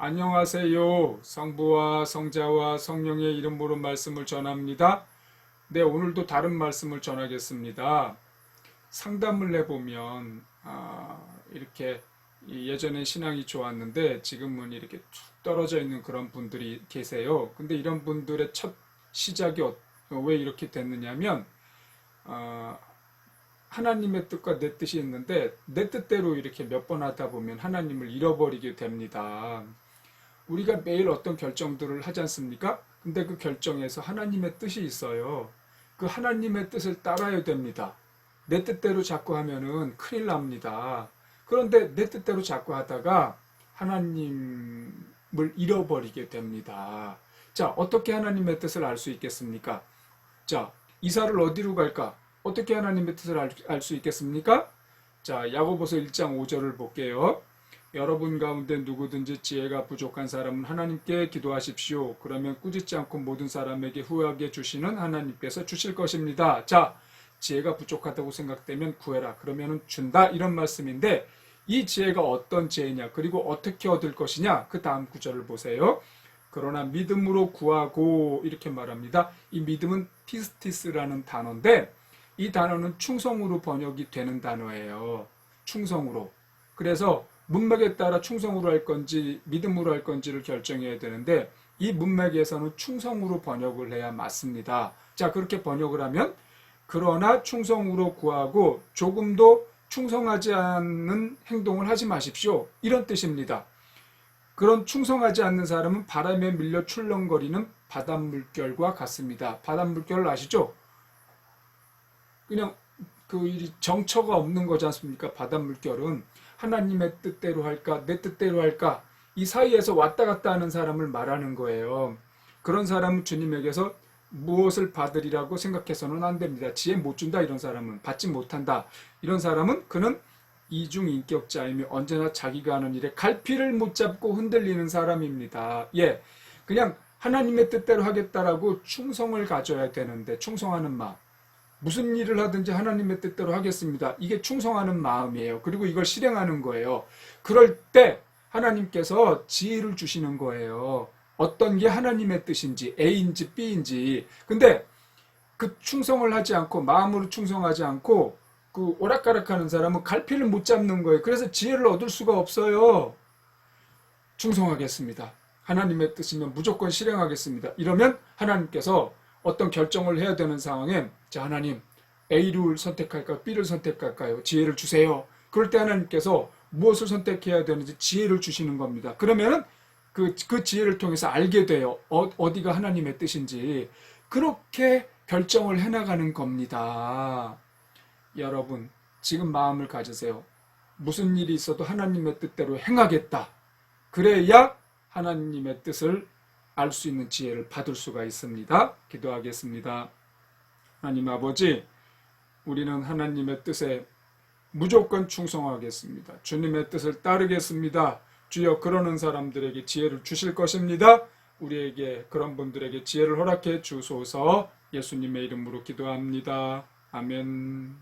안녕하세요. 성부와 성자와 성령의 이름으로 말씀을 전합니다. 네, 오늘도 다른 말씀을 전하겠습니다. 상담을 해보면 이렇게 예전에 신앙이 좋았는데 지금은 이렇게 툭 떨어져 있는 그런 분들이 계세요. 근데 이런 분들의 첫 시작이 왜 이렇게 됐느냐면 하나님의 뜻과 내 뜻이 있는데 내 뜻대로 이렇게 몇 번 하다 보면 하나님을 잃어버리게 됩니다. 우리가 매일 어떤 결정들을 하지 않습니까? 근데 그 결정에서 하나님의 뜻이 있어요. 그 하나님의 뜻을 따라야 됩니다. 내 뜻대로 자꾸 하면은 큰일 납니다. 그런데 내 뜻대로 자꾸 하다가 하나님을 잃어버리게 됩니다. 자, 어떻게 하나님의 뜻을 알 수 있겠습니까? 자, 이사를 어디로 갈까? 어떻게 하나님의 뜻을 알 수 있겠습니까? 자, 야고보서 1장 5절을 볼게요. 여러분 가운데 누구든지 지혜가 부족한 사람은 하나님께 기도하십시오. 그러면 꾸짖지 않고 모든 사람에게 후하게 주시는 하나님께서 주실 것입니다. 자, 지혜가 부족하다고 생각되면 구해라. 그러면 준다. 이런 말씀인데 이 지혜가 어떤 지혜냐, 그리고 어떻게 얻을 것이냐, 그 다음 구절을 보세요. 그러나 믿음으로 구하고 이렇게 말합니다. 이 믿음은 피스티스라는 단어인데 이 단어는 충성으로 번역이 되는 단어예요. 충성으로. 그래서 문맥에 따라 충성으로 할 건지 믿음으로 할 건지를 결정해야 되는데 이 문맥에서는 충성으로 번역을 해야 맞습니다. 자, 그렇게 번역을 하면 그러나 충성으로 구하고 조금도 충성하지 않는 행동을 하지 마십시오. 이런 뜻입니다. 그런 충성하지 않는 사람은 바람에 밀려 출렁거리는 바닷물결과 같습니다. 바닷물결을 아시죠? 그냥 그 정처가 없는 거지 않습니까? 바닷물결은 하나님의 뜻대로 할까 내 뜻대로 할까 이 사이에서 왔다 갔다 하는 사람을 말하는 거예요. 그런 사람은 주님에게서 무엇을 받으리라고 생각해서는 안 됩니다. 지혜 못 준다 이런 사람은 받지 못한다. 이런 사람은 그는 이중인격자이며 언제나 자기가 하는 일에 갈피를 못 잡고 흔들리는 사람입니다. 예, 그냥 하나님의 뜻대로 하겠다라고 충성을 가져야 되는데 충성하는 마음. 무슨 일을 하든지 하나님의 뜻대로 하겠습니다. 이게 충성하는 마음이에요. 그리고 이걸 실행하는 거예요. 그럴 때 하나님께서 지혜를 주시는 거예요. 어떤 게 하나님의 뜻인지 A인지 B인지. 근데 그 충성을 하지 않고 마음으로 충성하지 않고 그 오락가락하는 사람은 갈피를 못 잡는 거예요. 그래서 지혜를 얻을 수가 없어요. 충성하겠습니다. 하나님의 뜻이면 무조건 실행하겠습니다. 이러면 하나님께서 어떤 결정을 해야 되는 상황에 자, 하나님 A를 선택할까요? B를 선택할까요? 지혜를 주세요. 그럴 때 하나님께서 무엇을 선택해야 되는지 지혜를 주시는 겁니다. 그러면은 그 지혜를 통해서 알게 돼요. 어디가 하나님의 뜻인지. 그렇게 결정을 해나가는 겁니다. 여러분, 지금 마음을 가지세요. 무슨 일이 있어도 하나님의 뜻대로 행하겠다. 그래야 하나님의 뜻을 알 수 있는 지혜를 받을 수가 있습니다. 기도하겠습니다. 하나님 아버지, 우리는 하나님의 뜻에 무조건 충성하겠습니다. 주님의 뜻을 따르겠습니다. 주여, 그러는 사람들에게 지혜를 주실 것입니다. 우리에게 그런 분들에게 지혜를 허락해 주소서. 예수님의 이름으로 기도합니다. 아멘.